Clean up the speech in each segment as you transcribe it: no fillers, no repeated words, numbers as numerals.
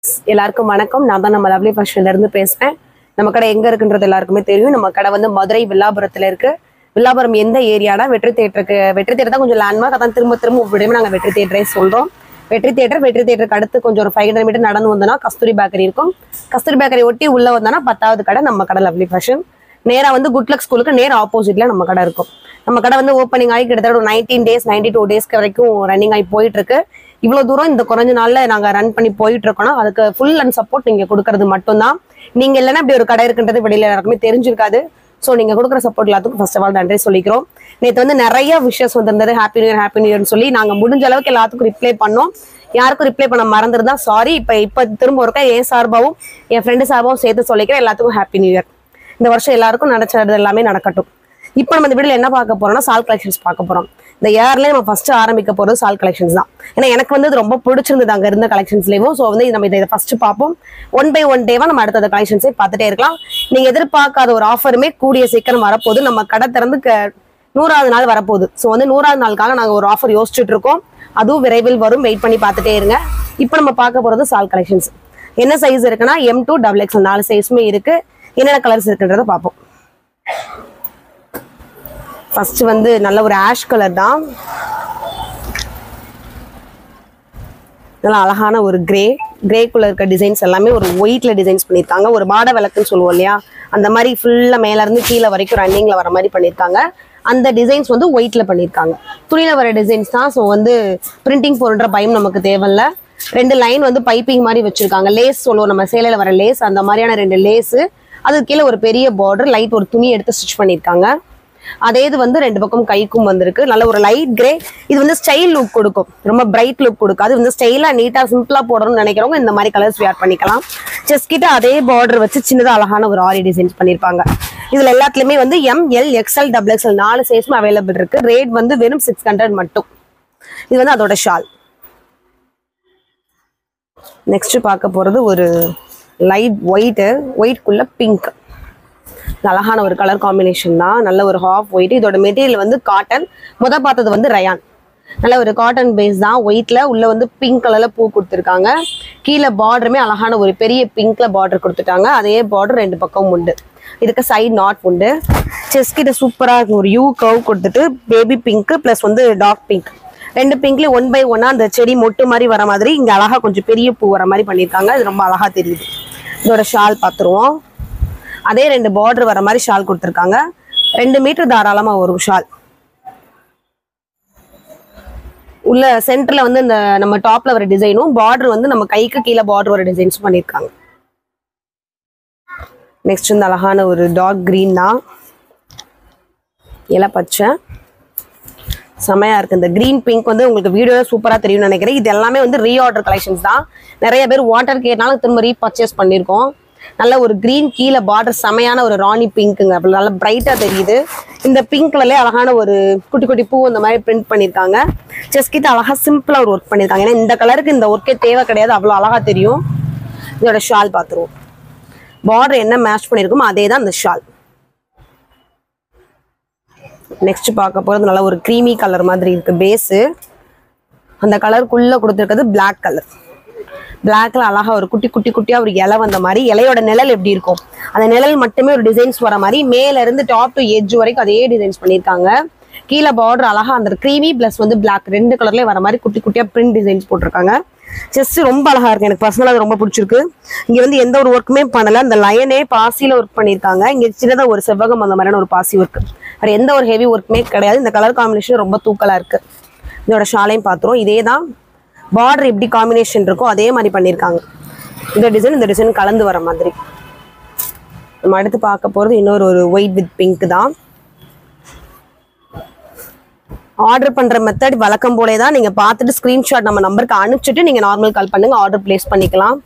எல்லாருக்கும் வணக்கம். நான் தான் நம்ம லவ்லி ஃபேஷன்ல இருந்து பேசுறேன். நம்ம கடை எங்க இருக்குன்றது எல்லாருக்குமே தெரியும். நம்ம கடை வந்து மதுரை வில்லாபுரத்துல இருக்கு. வில்லாபுரம் எந்த ஏரியாடா? வெற்றி தேட்டர் தான் கொஞ்சம் லேண்ட்மார்க். அதான் திரும்ப விடையுமே நாங்க வெற்றி தேட்டரே சொல்றோம். வெற்றி தேட்டருக்கு அடுத்து கொஞ்சம் ஒரு 500 மீட்டர் நடந்து வந்தோம்னா கஸ்தூரி பேக்கரி இருக்கும். கஸ்தூரி பேக்கரி ஒட்டி உள்ள வந்தோம்னா 10வது கடை நம்ம கடை லவ்லி ஃபேஷன். நேரா வந்து குட்லக் ஸ்கூலுக்கு நேர் ஆப்போசிட்ல நம்ம கடை இருக்கும். நம்ம கடை வந்து ஓப்பனிங் ஆகி கிட்டத்தட்ட ஒரு 19 days 92 டேஸ்க்கு வரைக்கும் ரன்னிங் ஆகி போயிட்டு இருக்கு. இவ்வளவு தூரம் இந்த குறைஞ்ச நாள்ல நாங்க ரன் பண்ணி போயிட்டு இருக்கோம்னா அதுக்கு ஃபுல் அண்ட் சப்போர்ட் நீங்க கொடுக்கறது மட்டும்தான். நீங்க இல்லைன்னா இப்படி ஒரு கடை இருக்குன்றது வெளியில எல்லாருக்குமே தெரிஞ்சிருக்காது. ஸோ நீங்க கொடுக்குற சப்போர்ட் எல்லாத்துக்கும் ஃபர்ஸ்ட் ஆஃப் ஆல் நன்றி சொல்லிக்கிறோம். நேற்று வந்து நிறைய விஷஸ் வந்திருந்தது. ஹாப்பி நியூ இயர்னு சொல்லி நாங்க முடிஞ்ச அளவுக்கு எல்லாத்துக்கும் ரிப்ளை பண்ணோம். யாருக்கும் ரிப்ளை பண்ண மறந்துருந்தா சாரி. இப்ப திரும்ப ஒருக்கா என் சார்பாவும் என் ஃப்ரெண்டு சார்பாவும் சேர்த்து சொல்லிக்கிறேன். எல்லாத்துக்கும் ஹாப்பி நியூ இயர். இந்த வருஷம் எல்லாருக்கும் நினைச்சது எல்லாமே நடக்கட்டும். இப்போ நம்ம இந்த வீடியோல என்ன பார்க்க போறோம்னா சால் கலெக்ஷன்ஸ் பார்க்க போறோம். இந்த இயர்ல நம்ம ஃபர்ஸ்ட் ஆரம்பிக்க போறது சால் கலெக்ஷன்ஸ் தான். ஏன்னா எனக்கு வந்து இது ரொம்ப பிடிச்சிருந்தது அங்க இருந்த கலெக்ஷன்ஸ்லயும். ஸோ வந்து நம்ம இதை ஃபர்ஸ்ட் பார்ப்போம். 1 by 1 டேவா நம்ம அடுத்த கலெக்ஷன்ஸை பார்த்துட்டே இருக்கலாம். நீங்க எதிர்பார்க்காத ஒரு ஆஃபருமே கூடிய சீக்கிரம் வரப்போகுது. நம்ம கடை திறந்து 100வது நாள் வரப்போகுது. ஸோ வந்து 100வது நாளுக்காக நாங்கள் ஒரு ஆஃபர் யோசிச்சுட்டு இருக்கோம். அதுவும் விரைவில் வரும். வெயிட் பண்ணி பார்த்துட்டே இருங்க. இப்போ நம்ம பார்க்க போறது சால் கலெக்ஷன்ஸ். என்ன சைஸ் இருக்குன்னா M2 XXL 4 சைஸுமே இருக்கு. என்னென்ன கலர்ஸ் இருக்குன்றத பார்ப்போம். ஃபர்ஸ்ட் வந்து நல்ல ஒரு ஆஷ் கலர் தான். நல்லா அழகான ஒரு கிரேக்குள்ள இருக்க டிசைன்ஸ் எல்லாமே ஒரு ஒயிட்ல டிசைன்ஸ் பண்ணியிருக்காங்க. ஒரு மாட விளக்குன்னு சொல்லுவோம் இல்லையா, அந்த மாதிரி ஃபுல்லா மேல இருந்து கீழே வரைக்கும் ரன்னிங்ல வர மாதிரி பண்ணியிருக்காங்க. அந்த டிசைன்ஸ் வந்து ஒயிட்ல பண்ணியிருக்காங்க. துணியில வர டிசைன்ஸ் தான். ஸோ வந்து பிரிண்டிங் போடுற பயம் நமக்கு தேவையில்ல. 2 லைன் வந்து பைப்பிங் மாதிரி வச்சிருக்காங்க. லேஸ் சொல்லுவோம் நம்ம சேலையில வர லேஸ், அந்த மாதிரியான 2 லேஸ். அதுக்கு கீழே ஒரு பெரிய பார்டர் லைட் ஒரு துணி எடுத்து ஸ்டிச் பண்ணியிருக்காங்க. அதே இது வந்து 2 பக்கம் கைக்கும் வந்திருக்கு. நல்ல ஒரு லைட் கிரே. இது வந்து ஸ்டைல் லுக் கொடுக்கும், ரொம்ப பிரைட் லுக் கொடுக்காது. வந்து ஸ்டைலா நீட்டா சிம்பிளா போடணும்னு நினைக்கிறவங்க இந்த மாதிரி கலர்ஸ் வேர் பண்ணிக்கலாம். செஸ்ட் கிட்ட அதே பார்டர் வச்சு சின்னதா அழகான ஒரு ஆரி டிசைன்ஸ் பண்ணிருப்பாங்க. இதுல எல்லாத்துலயுமே வந்து ML XL XXL 4 சைஸும் அவைலபிள் இருக்கு. ரேட் வந்து வெறும் 600 மட்டும். இது வந்து அதோட ஷால். நெக்ஸ்ட் பார்க்க போறது ஒரு லைட் ஒயிட்குள்ள பிங்க். அழகான ஒரு கலர் காம்பினேஷன் தான். நல்ல ஒரு ஹாஃப் ஒயிட். இதோட மெட்டீரியல் வந்து காட்டன். பார்த்தது வந்து ரயான். நல்ல ஒரு காட்டன் பேஸ் தான். ஒயிட்ல உள்ள வந்து பிங்க் கலர்ல பூ கொடுத்துருக்காங்க. கீழே பார்டருமே அழகான ஒரு பெரிய பிங்க்ல பார்டர் கொடுத்துட்டாங்க. அதே பார்டர் 2 பக்கம் உண்டு. இதுக்கு சைட் நாட் உண்டு. செஸ்ட் கிட்ட சூப்பரா இருக்கும். ஒரு யூ கர்வ் கொடுத்துட்டு பேபி பிங்க் பிளஸ் வந்து டார்க் பிங்க். 2 பிங்க்லயும் 1 by 1 அந்த செடி மொட்டு மாதிரி வர மாதிரி இங்க அழகா கொஞ்சம் பெரிய பூ வர மாதிரி பண்ணியிருக்காங்க. இது ரொம்ப அழகா தெரியுது. இதோட ஷால் பார்த்துருவோம். அதே 2 பார்டர் வர மாதிரி ஷால் கொடுத்துருக்காங்க. 2 மீட்டர் தாராளமா ஒரு ஷால். உள்ள சென்டர்ல வந்து இந்த நம்ம டாப்ல வர டிசைனும் பார்டர் வந்து நம்ம கைக்கு கீழே பார்டர் வர டிசைன்ஸ் பண்ணியிருக்காங்க. நெக்ஸ்ட் வந்து அழகான ஒரு டார்க் கிரீன் தான். இலை பச்சை செமையா இருக்கு. இந்த கிரீன் பிங்க் வந்து உங்களுக்கு வீடியோல சூப்பரா தெரியும்னு நினைக்கிறேன். இது எல்லாமே வந்து ரீஆர்டர் கலெக்ஷன்ஸ் தான். நிறைய பேர் வாட்டர் கேட்னாலும் திரும்ப ரீபர்ச்சேஸ் பண்ணியிருக்கோம். நல்ல ஒரு கிரீன் கீழே பார்டர் செமையான ஒரு ராணி பிங்க்குங்க. அப்படி நல்லா பிரைட்டா தெரியுது. இந்த பிங்க் கலர்ல அழகான ஒரு குட்டி குட்டி பூ அந்த மாதிரி பிரிண்ட் பண்ணியிருக்காங்க. செஸ்ட் கிட்ட அழகா சிம்பிளா ஒரு ஒர்க் பண்ணியிருக்காங்க. ஏன்னா இந்த கலருக்கு இந்த ஒர்க்கே தேவை கிடையாது, அவ்வளோ அழகா தெரியும். இதோட ஷால் பார்த்துருவோம். பார்டர் என்ன மேட்ச் பண்ணியிருக்கோமோ அதே தான் இந்த ஷால். நெக்ஸ்ட் பார்க்க போறது நல்ல ஒரு க்ரீமி கலர் மாதிரி இருக்கு பேஸு. அந்த கலருக்குள்ள கொடுத்துருக்கிறது பிளாக் கலர். பிளாக்ல அழகா ஒரு குட்டியா ஒரு இலை வந்த மாதிரி. இலையோட நிழல் எப்படி இருக்கும், அந்த நிழல் மட்டுமே ஒரு டிசைன்ஸ் வர மாதிரி மேல இருந்து டாப் டு எட்ஜ் வரைக்கும் அதே டிசைன்ஸ் பண்ணியிருக்காங்க. கீழே பார்டர் அழகா அந்த க்ரீமி பிளஸ் வந்து பிளாக் 2 கலர்ல வர மாதிரி குட்டியா பிரிண்ட் டிசைன்ஸ் போட்டிருக்காங்க. செஸ்ட் ரொம்ப அழகா இருக்கு. எனக்கு பர்சனலா அது ரொம்ப பிடிச்சிருக்கு. இங்க வந்து எந்த ஒரு ஒர்க்குமே பண்ணல. அந்த லயனே பாசியில ஒர்க் பண்ணியிருக்காங்க. இங்க சின்னதா ஒரு செவ்வகம் அந்த மாதிரியான ஒரு பாசி ஒர்க். வேற எந்த ஒரு ஹெவி ஒர்க்குமே கிடையாது. இந்த கலர் காம்பினேஷன் ரொம்ப தூக்கலா இருக்கு. இதோட ஷாலையும் பார்த்துரும். இதே தான் பார்டர் எப்படி காம்பினேஷன் இருக்கோ அதே மாதிரி பண்ணியிருக்காங்க. இந்த டிசைன் கலந்து வர மாதிரி. நம்ம அடுத்து பார்க்க போறது இன்னொரு ஒரு ஒயிட் வித் பிங்க் தான். ஆர்டர் பண்ற மெத்தட் வழக்கம் போலே தான். நீங்க பார்த்துட்டு ஸ்கிரீன்ஷாட் நம்ம நம்பருக்கு அனுப்பிச்சிட்டு நீங்க நார்மல் கால் பண்ணுங்க, ஆர்டர் பிளேஸ் பண்ணிக்கலாம்.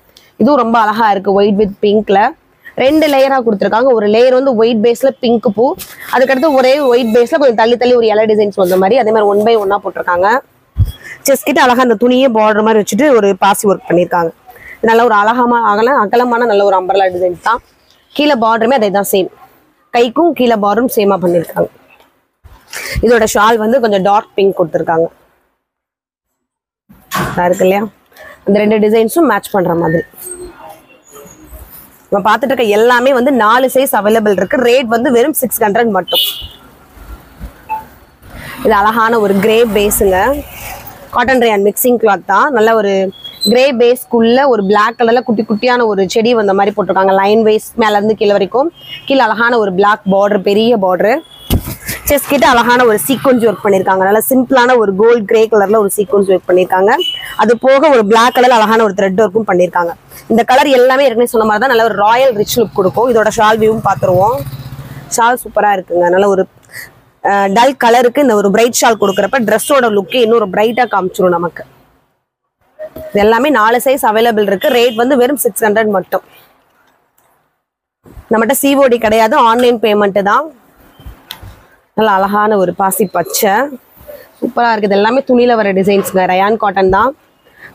இதுவும் ரொம்ப அழகா இருக்கு. ஒயிட் வித் பிங்க்ல 2 லேயரா கொடுத்துருக்காங்க. ஒரு லேயர் வந்து ஒயிட் பேஸ்ல பிங்க் பூ, அதுக்கடுத்து ஒரே ஒயிட் பேஸ்ல கொஞ்சம் தள்ளி ஒரு இலை டிசைன்ஸ் வந்த மாதிரி அதே மாதிரி 1 by 1 போட்டிருக்காங்க. செஸ்ட் கிட்ட அழகா அந்த துணியே பார்டர் மாதிரி வச்சுட்டு ஒரு பாசி ஒர்க் பண்ணியிருக்காங்க. நல்ல ஒரு அகலமான நல்ல ஒரு அம்பர்லா டிசைன்ஸ் தான். கீழே பார்டருமே அதே தான் சேம். கைக்கும் கீழே பார்டரும் சேமா பண்ணியிருக்காங்க. இதோட ஷால் வந்து கொஞ்சம் டார்க் பிங்க் கொடுத்துருக்காங்க. இருக்கு இல்லையா, அந்த 2 டிசைன்ஸும் மேட்ச் பண்ற மாதிரி. நம்ம பார்த்துட்டு இருக்க எல்லாமே வந்து 4 சைஸ் அவைலபிள் இருக்கு. ரேட் வந்து வெறும் 600 மட்டும். இது அழகான ஒரு கிரே பேஸுங்க. காட்டன் ரயான் மிக்சிங் கிளாத் தான். நல்ல ஒரு கிரே பேஸ்க்குள்ள ஒரு பிளாக் கலர்ல குட்டி குட்டியான ஒரு செடி வந்த மாதிரி போட்டிருக்காங்க. லைன் வைஸ் மேல இருந்து கீழே வரைக்கும். கீழே அழகான ஒரு பிளாக் பார்டர், பெரிய பார்டர். செஸ்ட் கிட்ட அழகான ஒரு சீக்வன்ஸ் ஒர்க் பண்ணிருக்காங்க. நல்ல சிம்பிளான ஒரு கோல்ட் கிரே கலர்ல ஒரு சீக்வன்ஸ் ஒர்க் பண்ணிருக்காங்க. அது போக ஒரு பிளாக் கலர்ல அழகான ஒரு த்ரெட் ஒர்க்கும் பண்ணிருக்காங்க. இந்த கலர் எல்லாமே ஏற்கனவே சொன்ன மாதிரி தான் நல்ல ஒரு ராயல் ரிச் லுக் கொடுக்கும். இதோட ஷால் வியூவும் பார்த்துருவோம். ஷால் சூப்பரா இருக்குங்க. நல்ல ஒரு டல் கலருக்கு இந்த ஒரு பிரைட் ஷால் கொடுக்குறப்ப ட்ரெஸ்ஸோட லுக்கே இன்னும் ஒரு பிரைட்டா காமிச்சிரும் நமக்கு. இது எல்லாமே 4 சைஸ் அவைலபிள் இருக்கு. ரேட் வந்து வெறும் 600 மட்டும். நம்மகிட்ட சிஓடி கிடையாது, ஆன்லைன் பேமெண்ட் தான். நல்ல அழகான ஒரு பாசி பச்சை சூப்பரா இருக்குது. எல்லாமே துணியில வர டிசைன்ஸ்ங்க. ரயான் காட்டன் தான்.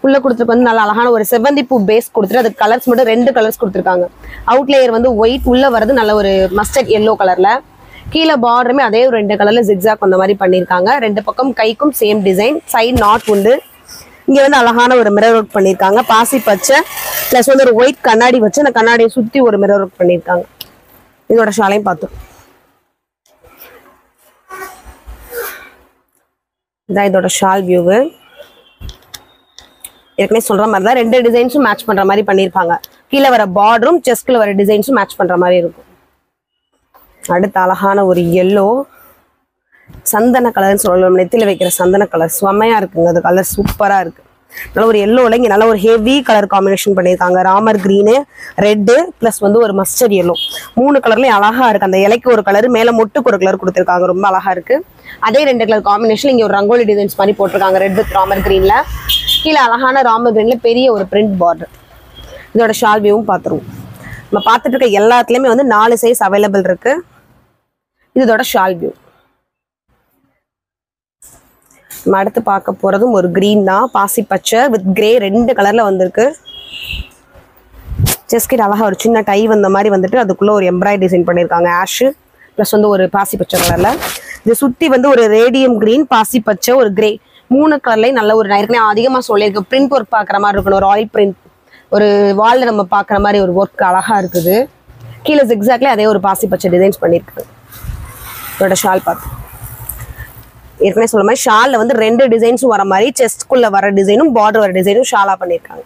உள்ள கொடுத்துருக்கு வந்து நல்ல அழகான ஒரு செவ்வந்தி பூ பேஸ் கொடுத்துட்டு அது கலர்ஸ் மட்டும் 2 கலர்ஸ் கொடுத்துருக்காங்க. அவுட் லேயர் வந்து ஒயிட், உள்ள வரது நல்ல ஒரு மஸ்டர்ட் எல்லோ கலர்ல. கீழே பார்டருமே அதே ஒரு 2 கலர்ல ஜிக்ஸாக் அந்த மாதிரி பண்ணிருக்காங்க. 2 பக்கம் கைக்கும் சேம் டிசைன். சைடு நாட் உண்டு. இங்க வந்து அழகான ஒரு மிரர் ஒர்க் பண்ணிருக்காங்க. பாசி பச்சை பிளஸ் வந்து ஒரு ஒயிட் கண்ணாடி வச்சு அந்த கண்ணாடியை சுத்தி ஒரு மிரர் ஒர்க் பண்ணிருக்காங்க. இதோட ஷாலையும் பார்த்தோம். இதான் இதோட ஷால் வியூவு. ஏற்கனவே சொல்ற மாதிரி தான் 2 டிசைன்ஸும் மேட்ச் பண்ற மாதிரி பண்ணிருப்பாங்க. கீழே வர பார்டரும் செஸ்ட்ல வர டிசைன்ஸும் மேட்ச் பண்ற மாதிரி இருக்கும். அடுத்த அழகான ஒரு எல்லோ சந்தன கலர்னு சொல்லலாம். நெத்தில வைக்கிற சந்தன கலர் செம்மையா இருக்குங்க. அது கலர் சூப்பரா இருக்கு. நல்ல ஒரு எல்லோல இங்க நல்ல ஒரு ஹெவி கலர் காம்பினேஷன் பண்ணியிருக்காங்க. ராமர் கிரீனு, ரெட்டு பிளஸ் வந்து ஒரு மஸ்டர்ட் எல்லோ. 3 கலர்லயும் அழகா இருக்கு. அந்த இலைக்கு ஒரு கலர், மேல மொட்டுக்கு ஒரு கலர் கொடுத்துருக்காங்க. ரொம்ப அழகா இருக்கு. அதே 2 கலர் காம்பினேஷன் இங்க ஒரு ரங்கோலி டிசைன்ஸ் மாதிரி போட்டிருக்காங்க. ரெட் வித் ராமர் கிரீன்ல. கீழே அழகான ராமர் கிரீன்ல பெரிய ஒரு பிரிண்ட் பார்டர். இதோட ஷால் வியூவும் பார்த்துருவோம். நம்ம பார்த்துட்டு இருக்க எல்லாத்துலயுமே வந்து 4 சைஸ் அவைலபிள் இருக்கு. இதோட ஷால் வியூ. நம்ம அடுத்து பார்க்க போறதும் ஒரு கிரீன் தான். பாசி பச்சை வித் கிரே 2 கலர்ல வந்திருக்கு. செஸ்கிட் அழகா ஒரு சின்ன டை வந்த மாதிரி வந்துட்டு அதுக்குள்ள ஒரு எம்ப்ராய்டரி டிசைன் பண்ணிருக்காங்க. ஆஷ் பிளஸ் வந்து ஒரு பாசி பச்சை கலர்ல. இது சுத்தி வந்து ஒரு ரேடியம் கிரீன், பாசி பச்சை, ஒரு கிரே 3 கலர்லயும் நல்ல ஒரு ஏற்கனவே அதிகமா சொல்லியிருக்கு. பிரிண்ட் ஒர்க் பாக்குற மாதிரி இருக்கணும். ஒரு ஆயில் பிரிண்ட், ஒரு வால்ல நம்ம பாக்குற மாதிரி ஒரு ஒர்க் அழகா இருக்குது. கீழே ஜிக்ஸாக்ல அதே ஒரு பாசி பச்சை டிசைன்ஸ் பண்ணிருக்காங்க. இதோட ஷால் பார்த்து ஏற்கனவே சொல்ல மாதிரி ஷால்ல வந்து 2 டிசைன்ஸும் வர மாதிரி செஸ்ட்குள்ள வர டிசைனும் பார்டர் வர டிசைனும் ஷாலா பண்ணிருக்காங்க.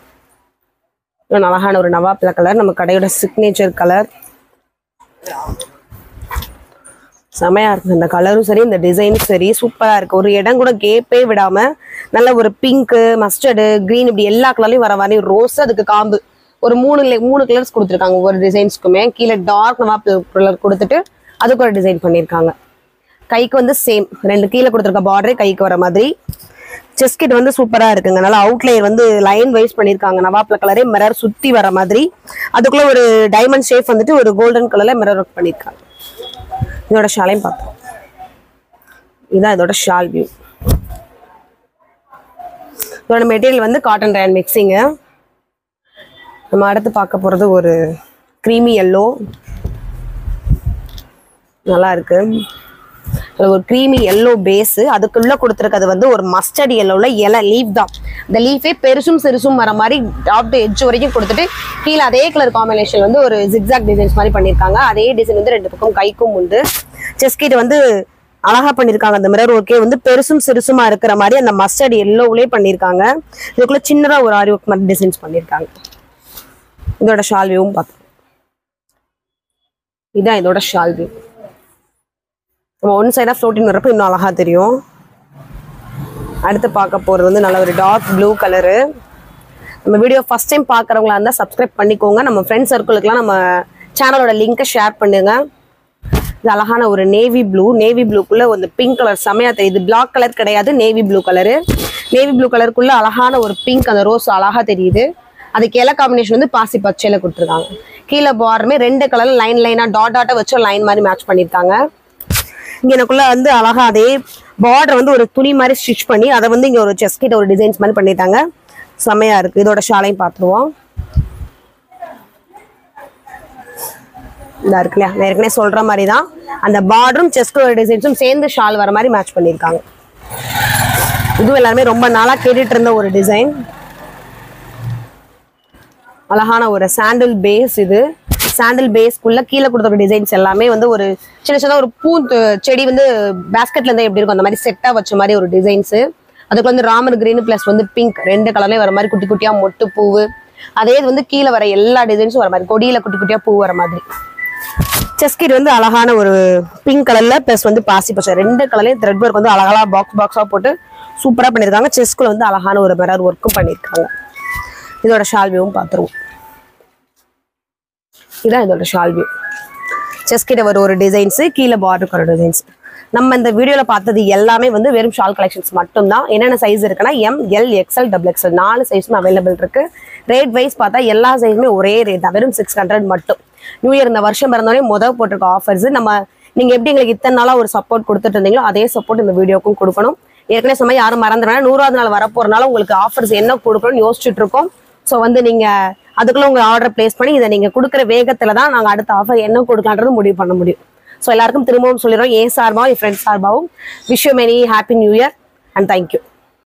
அழகான ஒரு நவாப்ல கலர், நம்ம கடையோட சிக்னேச்சர் கலர். செமையா இருக்கு. இந்த கலரும் சரி, இந்த டிசைனும் சரி சூப்பரா இருக்கு. ஒரு இடம் கூட கேப்பே விடாம நல்ல ஒரு பிங்க், மஸ்டர்டு, கிரீன் இப்படி எல்லா கலர்லயும் வர மாதிரி ரோஸ், அதுக்கு காம்பு ஒரு 3 கலர்ஸ் கொடுத்துருக்காங்க ஒவ்வொரு டிசைன்ஸ்க்குமே. கீழே டார்க் நவாப்ல கலர் கொடுத்துட்டு அதுக்கு ஒரு டிசைன் பண்ணிருக்காங்க. கைக்கு வந்து சேம் 2 கீழே கொடுத்துருக்க பார்டரே கைக்கு வர மாதிரி. செஸ்ட் கிட் வந்து சூப்பரா இருக்குங்க. நல்லா அவுட்லேயர் வந்து லைன் வைஸ் பண்ணிருக்காங்க. நவாப்ல கலரே மிரர் சுத்தி வர மாதிரி. அதுக்குள்ள ஒரு டைமண்ட் ஷேப் வந்துட்டு ஒரு கோல்டன் கலர்ல மிரர் ஒர்க் பண்ணிருக்காங்க. இதோட ஷாலையும் பார்த்தோம். இதுதான் இதோட ஷால் வியூ. இதோட மெட்டீரியல் வந்து காட்டன் ரயான் மிக்சிங்க. நம்ம அடுத்து பார்க்க போறது ஒரு கிரீமி எல்லோ. நல்லா இருக்கு. ஒரு கிரீமி எல்லோ பேஸ். அதுக்குள்ள கொடுத்துருக்கிறது வந்து ஒரு மஸ்டர்ட் எல்லோல இலை லீஃப் தான். இந்த லீஃபே பெருசும் சிறுசும் வர மாதிரி டாப் டு எட்ஜ் வரைக்கும் கொடுத்துட்டு கீழே அதே கலர் காம்பினேஷன் வந்து ஒரு ஜிக்ஸாக் டிசைன்ஸ் மாதிரி பண்ணிருக்காங்க. அதே டிசைன் வந்து 2 பக்கம் கைக்கும் உண்டு. செஸ்ட் கிட் வந்து அழகா பண்ணிருக்காங்க. அந்த மிரர் ஒர்க்கே வந்து பெருசும் சிறுசுமா இருக்கிற மாதிரி அந்த மஸ்டர்ட் எல்லோவிலே பண்ணிருக்காங்க. இதுக்குள்ள சின்னதா ஒரு ஆரி ஒர்க் மாதிரி டிசைன்ஸ் பண்ணிருக்காங்க. இதோட ஷால் வியூவும் பார்த்தோம். இதான் இதோட ஷால் வியூ. நம்ம ஒன் சைடா ஃப்ளோட்டிங் வரப்போ இன்னும் அழகா தெரியும். அடுத்து பார்க்க போறது வந்து நல்ல ஒரு டார்க் ப்ளூ கலரு. நம்ம வீடியோ ஃபர்ஸ்ட் டைம் பார்க்குறவங்களா இருந்தால் சப்ஸ்கிரைப் பண்ணிக்கோங்க. நம்ம ஃப்ரெண்ட்ஸ் சர்க்கிளுக்குலாம் நம்ம சேனலோட லிங்கை ஷேர் பண்ணுங்க. இது அழகான ஒரு நேவி ப்ளூ. நேவி ப்ளூக்குள்ள ஒரு பிங்க் கலர் செமையா தெரியுது. பிளாக் கலர் கிடையாது, navy blue colour. Navy blue கலருக்குள்ள அழகான ஒரு பிங்க், அந்த ரோஸ் அழகா தெரியுது. அதுக்கு இலை காம்பினேஷன் வந்து பாசி பச்சையில கொடுத்துருக்காங்க. கீழே பார்டருமே 2 கலர்ல லைன் லைனா டாட்டா வச்சு லைன் மாதிரி மேட்ச் பண்ணிருக்காங்க. இங்க எனக்குள்ள வந்து அழகா அதே பார்டர் வந்து ஒரு துணி மாதிரி ஸ்டிச் பண்ணி அதை வந்து இங்க ஒரு செஸ்ட் கிட்ட ஒரு டிசைன்ஸ் மாதிரி பண்ணிட்டாங்க. செமையா இருக்கு. இதோட ஷாலையும் பார்த்துருவோம். இதா இருக்கு இல்லையா, நான் ஏற்கனவே சொல்ற மாதிரி தான் அந்த பார்டரும் செஸ்டோட டிசைன்ஸும் சேர்ந்து ஷால் வர மாதிரி மேட்ச் பண்ணியிருக்காங்க. இதுவும் எல்லாருமே ரொம்ப நாளா கேட்டுட்டு இருந்த ஒரு டிசைன். அழகான ஒரு சாண்டில் பேஸ். இது சாண்டில் பேஸ்க்குள்ள கீழே கொடுத்த டிசைன்ஸ் எல்லாமே வந்து ஒரு சின்ன சின்ன ஒரு பூ செடி வந்து பேஸ்கெட்ல இருந்தா எப்படி இருக்கும் அந்த மாதிரி செட்டா வச்ச மாதிரி ஒரு டிசைன்ஸ். அதுக்கு வந்து ராமர் கிரீன் பிளஸ் வந்து பிங்க் 2 கலர்லயும் வர மாதிரி குட்டி குட்டியா மொட்டு பூவு. அதே இது வந்து கீழே வர எல்லா டிசைன்ஸும் வர மாதிரி கொடியில குட்டி குட்டியா பூ வர மாதிரி. செஸ்கிட் வந்து அழகான ஒரு பிங்க் கலர்ல பிளஸ் வந்து பாசி பச்சை 2 கலர்லயும் த்ரெட் ஒர்க் வந்து அழகா பாக்ஸா போட்டு சூப்பரா பண்ணிருக்காங்க. செஸ்குள்ள வந்து அழகான ஒரு மிரர் ஒர்க்கும் பண்ணிருக்காங்க. இதோட ஷால் வியூவும் பார்த்துருவோம். இதான் இதோட ஷால் வியூ. செஸ்கிட்ட ஒரு டிசைன்ஸ், கீழே பார்டருக்கு ஒரு டிசைன்ஸ். நம்ம இந்த வீடியோல பார்த்தது எல்லாமே வந்து வெறும் ஷால் கலெக்ஷன்ஸ் மட்டும் தான். என்னென்ன சைஸ் இருக்குன்னா எம், எல், எக்ஸ்எல், XXL 4 சைஸுமே அவைலபிள் இருக்கு. ரேட் வைஸ் பார்த்தா எல்லா சைஸுமே ஒரே ரேட் தான், வெறும் 600 மட்டும். நியூ இயர் இந்த வருஷம் பிறந்தோடனே போட்டிருக்க ஆஃபர்ஸ். நீங்க எப்படி எங்களுக்கு இத்தனை நாளா ஒரு சப்போர்ட் கொடுத்துட்டு இருந்தீங்களோ அதே சப்போர்ட் இந்த வீடியோக்கும் கொடுக்கணும். ஏற்கனவே சமயம் யாரும் மறந்துடுறாங்க, 100வது நாள் வரப்போறதுனால உங்களுக்கு ஆஃபர்ஸ் என்ன கொடுக்கணும்னு யோசிச்சுட்டு இருக்கோம். ஸோ வந்து நீங்க அதுக்குள்ள உங்க ஆர்டர் பிளேஸ் பண்ணி இதை நீங்க கொடுக்குற வேகத்துல தான் நாங்க அடுத்த ஆஃபர் என்ன கொடுக்கலான்றது முடிவு பண்ண முடியும். ஸோ எல்லாருக்கும் திரும்பவும் சொல்லிடுறோம், என் சார்பாவும் என் ஃப்ரெண்ட்ஸ் சார்பாவும் wish you many happy new year and thank you.